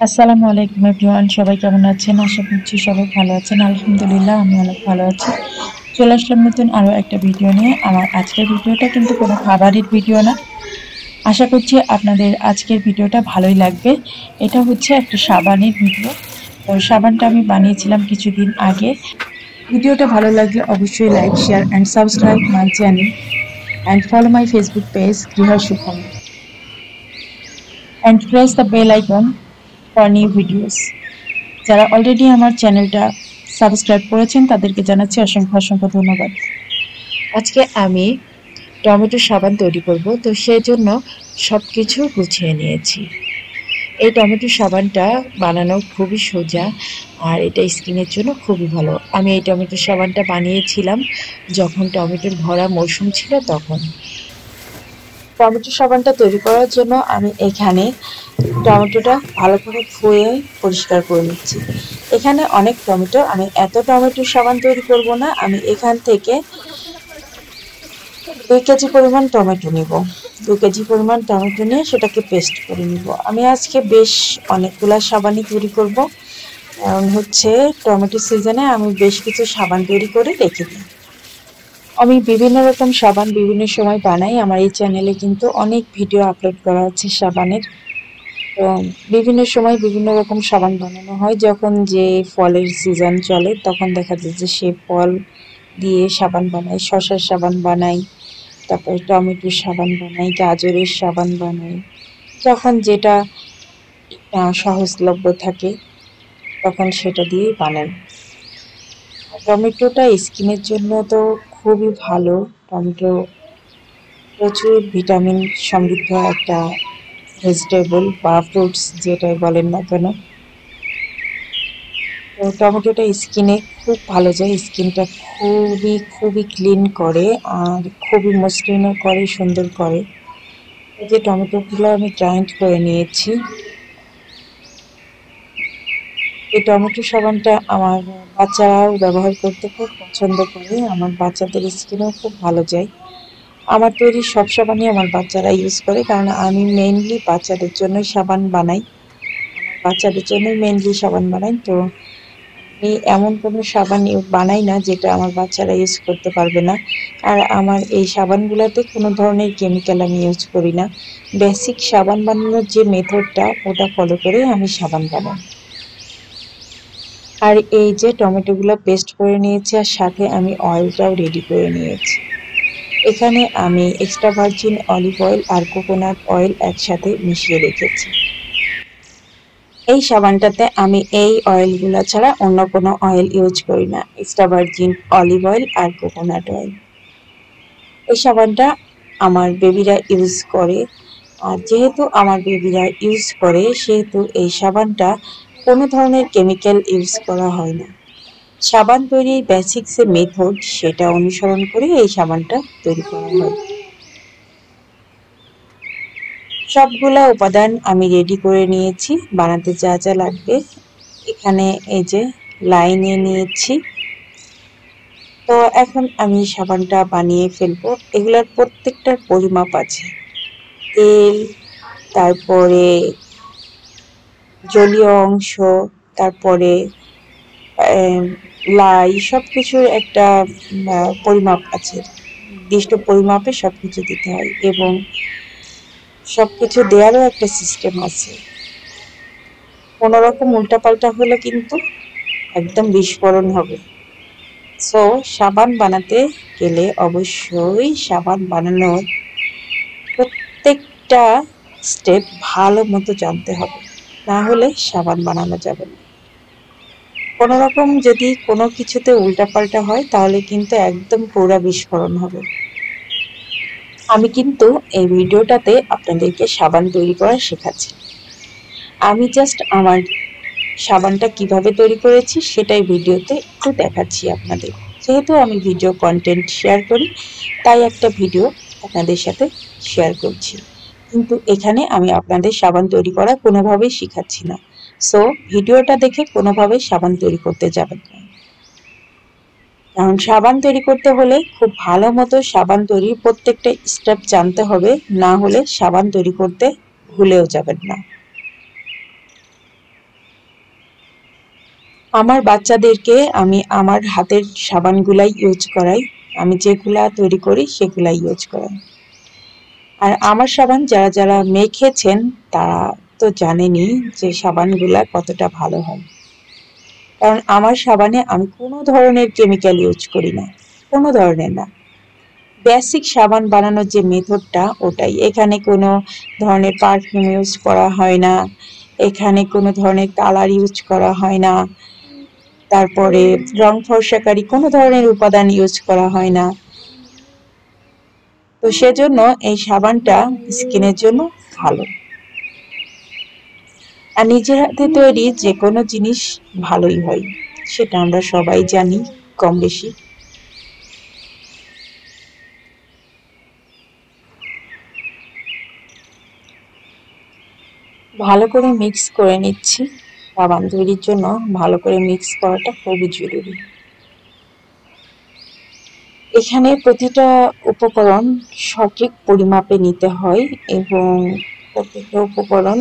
আসসালামু আলাইকুম এভরিওয়ান, সবাই কেমন আছেন? আশা করছি সবাই ভালো আছেন। আলহামদুলিল্লাহ, আমি অনেক ভালো আছি। চলে আসলাম নতুন আরো একটা ভিডিও নিয়ে। আমার আজকের ভিডিওটা কিন্তু কোনো খাবারের ভিডিও না। আশা করছি আপনাদের আজকের ভিডিওটা ভালোই লাগবে। এটা হচ্ছে একটা সাবানের ভিডিও। তো সাবানটা আমি বানিয়েছিলাম কিছুদিন আগে। ভিডিওটা ভালো লাগলে অবশ্যই like, share and subscribe my channel and follow my Facebook page Griha Sukham and press the bell icon for new videos. যারা অলরেডি আমার চ্যানেলটা সাবস্ক্রাইব করেছেন তাদেরকে জানাচ্ছি অসংখ্য অসংখ্য ধন্যবাদ। আজকে আমি টমেটো সাবান তৈরি করব, তো সেজন্য সব কিছু গুছিয়ে নিয়েছি। এই টমেটো সাবানটা বানানো খুবই সোজা, আর এটা স্কিনের জন্য খুবই ভালো। আমি এই টমেটো সাবানটা বানিয়েছিলাম যখন টমেটোর ভরা মৌসুম ছিল তখন। টমেটো সাবানটা তৈরি করার জন্য আমি এখানে টমেটোটা ভালো করে ধুয়ে পরিষ্কার করে নিচ্ছি। এখানে অনেক টমেটো, আমি এত টমেটো সাবান তৈরি করব না। আমি এখান থেকে 2 কেজি পরিমাণ টমেটো নিব। 2 কেজি পরিমাণ টমেটো নিয়ে সেটাকে পেস্ট করে নিব। আমি আজকে বেশ অনেকগুলা সাবানই তৈরি করব, কারণ হচ্ছে টমেটো সিজনে আমি বেশ কিছু সাবান তৈরি করে রেখে দিই। আমি বিভিন্ন রকম সাবান বিভিন্ন সময় বানাই। আমার এই চ্যানেলে কিন্তু অনেক ভিডিও আপলোড করা আছে সাবানের। তো বিভিন্ন সময় বিভিন্ন রকম সাবান বানানো হয়। যখন যে ফলের সিজন চলে তখন দেখা যায় যে সে ফল দিয়ে সাবান বানাই, শসার সাবান বানাই, তারপরে টমেটোর সাবান বানাই, গাজরের সাবান বানাই। যখন যেটা সহজলভ্য থাকে তখন সেটা দিয়েই বানাই। টমেটোটা স্কিনের জন্য তো খুবই ভালো। টমেটো প্রচুর ভিটামিন সমৃদ্ধ একটা ভেজিটেবল বা ফ্রুটস, যেটাই বলেন না কেন। তো টমেটোটা স্কিনে খুব ভালো যায়, স্কিনটা খুবই খুবই ক্লিন করে আর খুবই মসৃণও করে, সুন্দর করে। এই যে টমেটোগুলো আমি গ্রাইন্ড করে নিয়েছি। এই টমেটো সাবানটা আমার বাচ্চারাও ব্যবহার করতে খুব পছন্দ করে। আমার বাচ্চাদের স্কিনেও খুব ভালো যায়। আমার তৈরি সব সাবানই আমার বাচ্চারা ইউজ করে, কারণ আমি মেইনলি বাচ্চাদের জন্যই সাবান বানাই। আমার বাচ্চাদের জন্যই মেইনলি সাবান বানাই। তো আমি এমন কোনো সাবান বানাই না যেটা আমার বাচ্চারা ইউজ করতে পারবে না। আর আমার এই সাবানগুলোতে কোনো ধরনের কেমিক্যাল আমি ইউজ করি না। বেসিক সাবান বানানোর যে মেথডটা ওটা ফলো করে আমি সাবান বানাই। আর এই যে টমেটোগুলো পেস্ট করে নিয়েছি, আর সাথে আমি অয়েলটাও রেডি করে নিয়েছি। এখানে আমি এক্সট্রা ভার্জিন অলিভ অয়েল আর কোকোনাট অয়েল একসাথে মিশিয়ে রেখেছি। এই সাবানটাতে আমি এই অয়েলগুলো ছাড়া অন্য কোনো অয়েল ইউজ করি না, এক্সট্রা ভার্জিন অলিভ অয়েল আর কোকোনাট অয়েল। এই সাবানটা আমার বেবিরা ইউজ করে, আর যেহেতু আমার বেবিরা ইউজ করে সেহেতু এই সাবানটা কোনো ধরনের কেমিক্যাল ইউজ করা হয় না। সাবান তৈরির বেসিক যে মেথড সেটা অনুসরণ করে এই সাবানটা তৈরি করা হয়। সবগুলা উপাদান আমি রেডি করে নিয়েছি বানাতে যা যা লাগবে। এখানে এই যে লাইনে নিয়েছি। তো এখন আমি সাবানটা বানিয়ে ফেলবো। এগুলার প্রত্যেকটার পরিমাপ আছে। তেল, তারপরে জলীয় অংশ, তারপরে লাই, সব কিছুর একটা পরিমাপ আছে। নির্দিষ্ট পরিমাপে সবকিছু দিতে হয় এবং সবকিছু দেওয়ারও একটা সিস্টেম আছে। কোনো রকম উল্টাপাল্টা হলে কিন্তু একদম বিস্ফোরণ হবে। সো সাবান বানাতে গেলে অবশ্যই সাবান বানানোর প্রত্যেকটা স্টেপ ভালো মতো জানতে হবে, না হলে সাবান বানানো যাবে না। কোনো রকম যদি কোনো কিছুতে উল্টাপাল্টা হয় তাহলে কিন্তু একদম পুরা বিস্ফোরণ হবে। আমি কিন্তু এই ভিডিওটাতে আপনাদেরকে সাবান তৈরি করা শেখাচ্ছি। আমি জাস্ট আমার সাবানটা কিভাবে তৈরি করেছি সেটাই ভিডিওতে একটু দেখাচ্ছি আপনাদের। যেহেতু আমি ভিডিও কন্টেন্ট শেয়ার করি, তাই একটা ভিডিও আপনাদের সাথে শেয়ার করছি। কিন্তু এখানে আমি আপনাদের সাবান তৈরি করা কোনোভাবেই শেখাচ্ছি না। সো ভিডিওটা দেখে কোনোভাবেই সাবান তৈরি করতে যাবেন না। কারণ সাবান তৈরি করতে হলে খুব ভালো মতো সাবান তৈরির প্রত্যেকটা স্টেপ জানতে হবে, না হলে সাবান তৈরি করতে ভুলেও যাবেন না। আমার বাচ্চাদেরকে আমি আমার হাতের সাবানগুলাই ইউজ করাই। আমি যেগুলা তৈরি করি সেগুলাই ইউজ করাই। আর আমার সাবান যারা যারা মেখেছেন তারা তো জানেনই যে সাবানগুলা কতটা ভালো হয়। কারণ আমার সাবানে আমি কোনো ধরনের কেমিক্যাল ইউজ করি না, কোনো ধরনের না। বেসিক সাবান বানানোর যে মেথডটা ওটাই। এখানে কোনো ধরনের পারফিউম ইউজ করা হয় না, এখানে কোনো ধরনের কালার ইউজ করা হয় না, তারপরে রং ফর্সাকারী কোনো ধরনের উপাদান ইউজ করা হয় না। তো সেজন্য এই সাবানটা স্কিনের জন্য ভালো। আর নিজের হাতে তৈরি যে কোনো জিনিস ভালোই হয়, সেটা আমরা সবাই জানি কম বেশি। ভালো করে মিক্স করে নিচ্ছি। সাবান তৈরির জন্য ভালো করে মিক্স করাটা খুবই জরুরি। এখানে প্রতিটা উপকরণ সঠিক পরিমাপে নিতে হয় এবং প্রত্যেকটা উপকরণ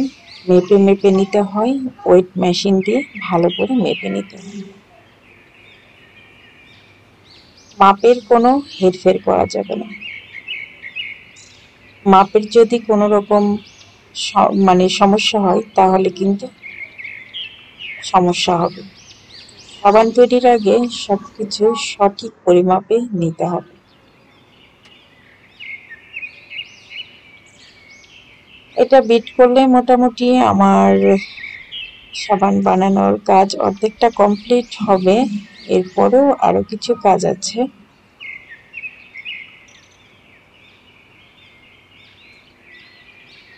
মেপে মেপে নিতে হয়, ওয়েট মেশিন দিয়ে ভালো করে মেপে নিতে হয়। মাপের কোনো হেরফের করা যাবে না। মাপের যদি কোনো রকম মানে সমস্যা হয় তাহলে কিন্তু সমস্যা হবে। সাবান তৈরির আগে সবকিছু সঠিক পরিমাপে নিতে হবে। এটা বিট করলে মোটামুটি আমার সাবান বানানোর কাজ অর্ধেকটা কমপ্লিট হবে। এরপরেও আরো কিছু কাজ আছে।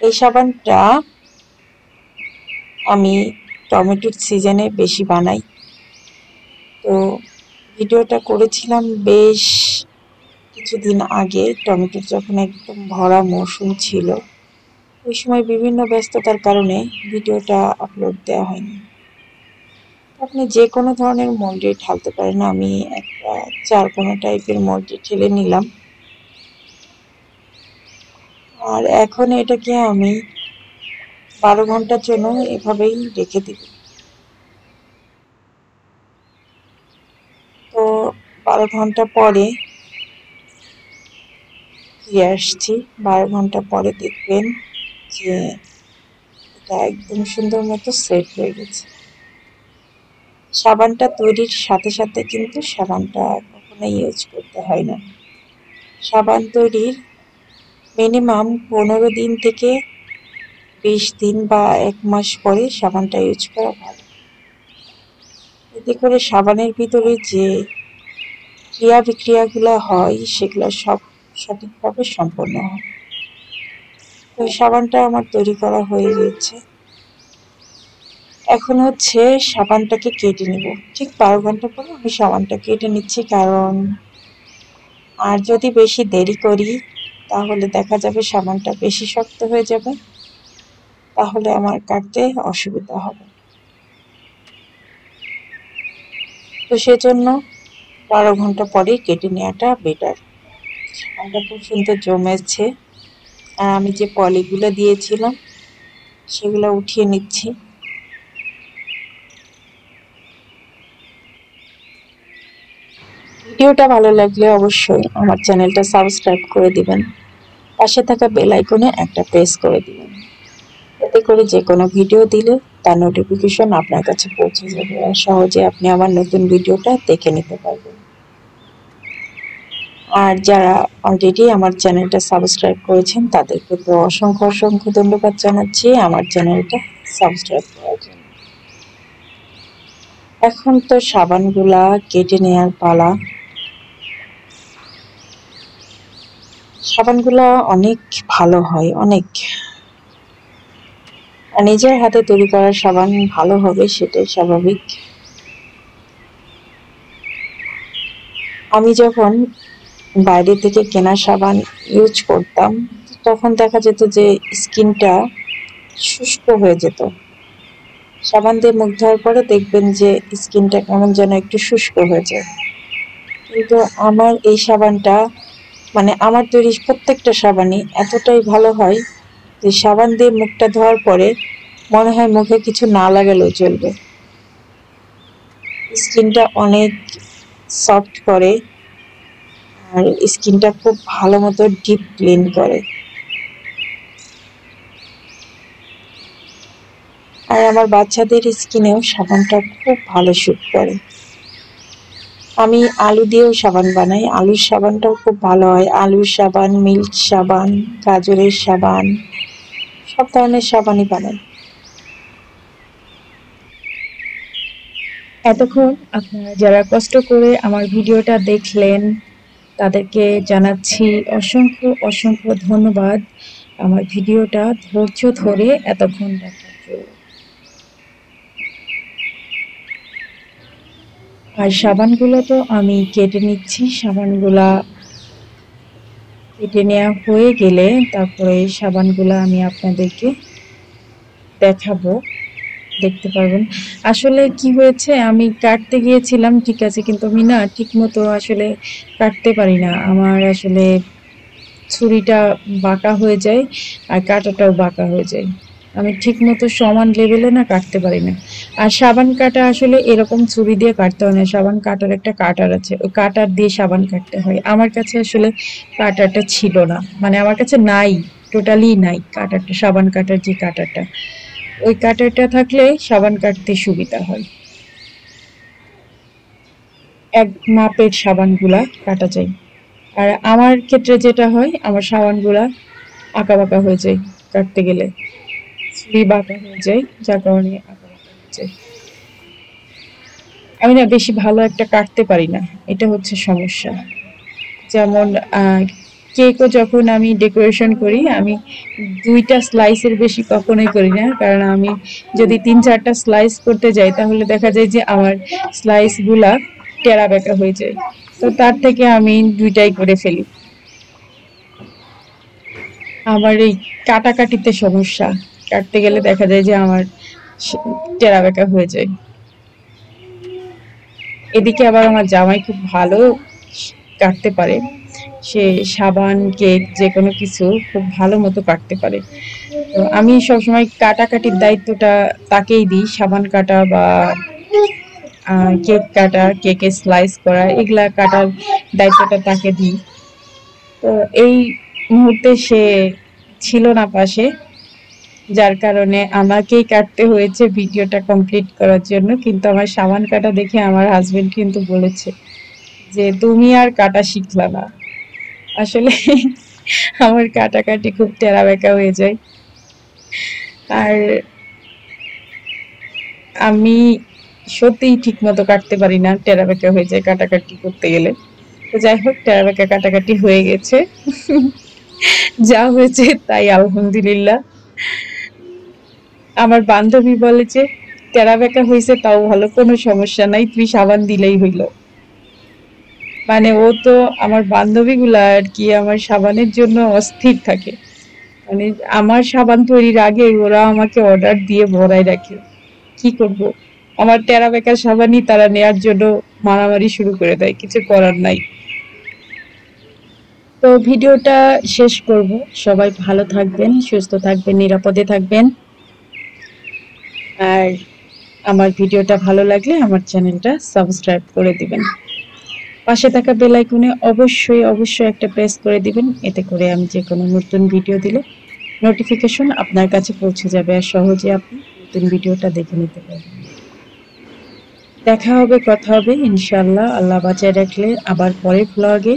এই সাবানটা আমি টমেটোর সিজনে বেশি বানাই। তো ভিডিওটা করেছিলাম বেশ কিছুদিন আগে, টমেটোর যখন একদম ভরা মৌসুম ছিল। ওই সময় বিভিন্ন ব্যস্ততার কারণে ভিডিওটা আপলোড দেওয়া হয়নি। আপনি যে কোনো ধরনের মোল্ডে ঢালতে পারেন। আমি একটা চারকোনা টাইপের মোল্ডে ঢেলে নিলাম। আর এখন এটাকে আমি 12 ঘন্টার জন্য এভাবেই রেখে দিব। তো 12 ঘন্টা পরে ফিরে আসছি। 12 ঘন্টা পরে দেখবেন যে এটা একদম সুন্দর মতো সেট হয়ে গেছে। সাবানটা তৈরির সাথে সাথে কিন্তু সাবানটা কখনোই ইউজ করতে হয় না। সাবান তৈরির মিনিমাম 15 দিন থেকে 20 দিন বা 1 মাস পরে সাবানটা ইউজ করা ভালো। এতে করে সাবানের ভিতরে যে ক্রিয়া বিক্রিয়াগুলো হয় সেগুলো সব সঠিকভাবে সম্পন্ন হয়। তো সাবানটা আমার তৈরি করা হয়ে গেছে। এখন হচ্ছে সাবানটাকে কেটে নিব। ঠিক 12 ঘন্টা পরে আমি সাবানটা কেটে নিচ্ছি, কারণ আর যদি বেশি দেরি করি তাহলে দেখা যাবে সাবানটা বেশি শক্ত হয়ে যাবে, তাহলে আমার কাটতে অসুবিধা হবে। তো সেজন্য 12 ঘন্টা পরেই কেটে নেওয়াটা বেটার। সাবানটা খুব সুন্দর জমেছে। আর আমি যে পলিগুলো দিয়েছিলাম সেগুলো উঠিয়ে নিচ্ছি। ভিডিওটা ভালো লাগলে অবশ্যই আমার চ্যানেলটা সাবস্ক্রাইব করে দিবেন। পাশে থাকা বেল আইকনে একটা প্রেস করে দিবেন। এতে করে যে কোনো ভিডিও দিলে তার নোটিফিকেশন আপনার কাছে পৌঁছে যাবে আর সহজে আপনি আমার নতুন ভিডিওটা দেখে নিতে পারবেন। আর যারা অলরেডি আমার চ্যানেলটা সাবস্ক্রাইব করেছেন তাদেরকে তো অসংখ্য অসংখ্য ধন্যবাদ জানাচ্ছি আমার চ্যানেলটা সাবস্ক্রাইব করার জন্য। এখন তো সাবানগুলা কেটে নেওয়ার পালা। সাবানগুলা অনেক ভালো হয়, অনেক। আর নিজের হাতে তৈরি করা সাবান ভালো হবে সেটাই স্বাভাবিক। আমি যখন বাইরে থেকে কেনা সাবান ইউজ করতাম তখন দেখা যেত যে স্কিনটা শুষ্ক হয়ে যেত। সাবান দিয়ে মুখ ধোয়ার পরে দেখবেন যে স্কিনটা কেমন যেন একটু শুষ্ক হয়ে যায়। কিন্তু আমার এই সাবানটা, মানে আমার তৈরি প্রত্যেকটা সাবানই এতটাই ভালো হয় যে সাবান দিয়ে মুখটা ধোয়ার পরে মনে হয় মুখে কিছু না লাগালেও চলবে। স্কিনটা অনেক সফট করে আর স্কিনটা খুব ভালো মতো ডিপ ক্লিন করে। আর আমার বাচ্চাদের স্কিনেও সাবানটা খুব ভালো স্যুট করে। আমি আলু দিয়েও সাবান বানাই, আলুর সাবানটাও খুব ভালো হয়। আলুর সাবান, মিল্ক সাবান, গাজরের সাবান, সব ধরনের সাবানই বানাই। এতক্ষণ আপনারা যারা কষ্ট করে আমার ভিডিওটা দেখলেন তাদেরকে জানাচ্ছি অসংখ্য অসংখ্য ধন্যবাদ আমার ভিডিওটা ধৈর্য ধরে এতক্ষণ দেখার জন্য। আর সাবানগুলো তো আমি কেটে নিচ্ছি। সাবানগুলা কেটে নেওয়া হয়ে গেলে তারপরে সাবানগুলা আমি আপনাদেরকে দেখাবো, দেখতে পারবেন। আসলে কি হয়েছে, আমি কাটতে গিয়েছিলাম ঠিক আছে, কিন্তু আমি না ঠিক মতো আসলে কাটতে পারি না। আমার আসলে ছুরিটা বাঁকা হয়ে যায় আর কাঁটাটাও বাঁকা হয়ে যায়। আমি ঠিক মতো সমান লেভেলে না কাটতে পারি না। আর সাবান কাটা আসলে এরকম ছুরি দিয়ে কাটতে হয় না, সাবান কাটার একটা কাটার আছে, ওই কাটার দিয়ে সাবান কাটতে হয়। আমার কাছে আসলে কাটারটা ছিল না, মানে আমার কাছে নাই, টোটালি নাই কাটারটা, সাবান কাটার যে কাটারটা, ওই কাটারটা থাকলে সাবান কাটতে সুবিধা হয়। এক মাপের সাবানগুলা কাটা যায়। আর আমার ক্ষেত্রে যেটা হয়, আমার সাবানগুলা আঁকা বাঁকা হয়ে যায় কাটতে গেলে, ছুরি বাঁকা হয়ে যায়, যার কারণে আঁকা বাঁকা হয়ে যায়। আমি না বেশি ভালো একটা কাটতে পারি না, এটা হচ্ছে সমস্যা। যেমন কেকও যখন আমি ডেকোরেশন করি, আমি 2টা স্লাইসের বেশি কখনোই করি না, কারণ আমি যদি 3-4টা স্লাইস করতে যাই তাহলে দেখা যায় যে আমার স্লাইসগুলা টেরা বেঁকা হয়ে যায়। তো তার থেকে আমি 2টাই করে ফেলি। আমার এই কাটাকাটিতে সমস্যা, কাটতে গেলে দেখা যায় যে আমার টেরা বেঁকা হয়ে যায়। এদিকে আবার আমার জামাই খুব ভালো কাটতে পারে, সে সাবান, কেক, যে কোনো কিছু খুব ভালো মতো কাটতে পারে। তো আমি সবসময় কাটাকাটির দায়িত্বটা তাকেই দিই, সাবান কাটা বা কেক কাটা, কেকে স্লাইস করা, এগুলা কাটার দায়িত্বটা তাকে দিই। তো এই মুহূর্তে সে ছিল না পাশে, যার কারণে আমাকেই কাটতে হয়েছে ভিডিওটা কমপ্লিট করার জন্য। কিন্তু আমার সাবান কাটা দেখে আমার হাজবেন্ড কিন্তু বলেছে যে তুমি আর কাটা শিখলা না। আসলে আমার কাটাকাটি খুব টেরা বেঁকা হয়ে যায়, আর আমি সত্যিই ঠিক মতো কাটতে পারি না, টেরা বেঁকা হয়ে যায় কাটাকাটি করতে গেলে। তো যাই হোক, টেরা বেঁকা কাটাকাটি হয়ে গেছে, যা হয়েছে তাই আলহামদুলিল্লাহ। আমার বান্ধবী বলে যে টেরা বেঁকা হয়েছে তাও ভালো, কোনো সমস্যা নাই, তুই সাবান দিলেই হইলো। মানে ও তো, আমার বান্ধবীগুলা আর কি আমার সাবানের জন্য অস্থির থাকে। মানে আমার সাবান তৈরির আগে ওরা আমাকে অর্ডার দিয়ে ভরায় রাখে। কি করব, আমার টেরা বেঁকা সাবানই তারা নেয়ার জন্য মারামারি শুরু করে দেয়, কিছু করার নাই। তো ভিডিওটা শেষ করব। সবাই ভালো থাকবেন, সুস্থ থাকবেন, নিরাপদে থাকবেন। আর আমার ভিডিওটা ভালো লাগলে আমার চ্যানেলটা সাবস্ক্রাইব করে দিবেন। পাশে থাকা বেল আইকনে অবশ্যই অবশ্যই একটা প্রেস করে দিবেন, এতে করে আমি যে কোনো নতুন ভিডিও দিলে নোটিফিকেশন আপনার কাছে পৌঁছে যাবে আর সহজে আপনি নতুন ভিডিওটা দেখে নিতে পারবেন। দেখা হবে, কথা হবে ইনশাআল্লাহ, আল্লাহ বাঁচায় রাখলে আবার পরের ব্লগে।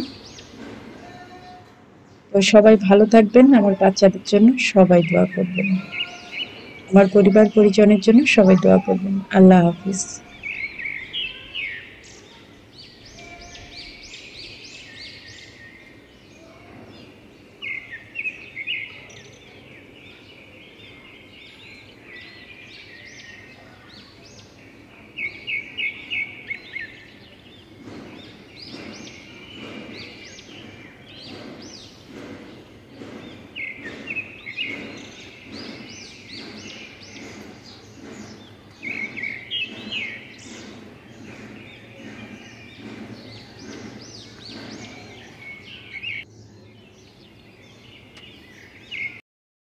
তো সবাই ভালো থাকবেন, আমার বাচ্চাদের জন্য সবাই দোয়া করবেন, আমার পরিবার পরিজনের জন্য সবাই দোয়া করবেন। আল্লাহ হাফিজ।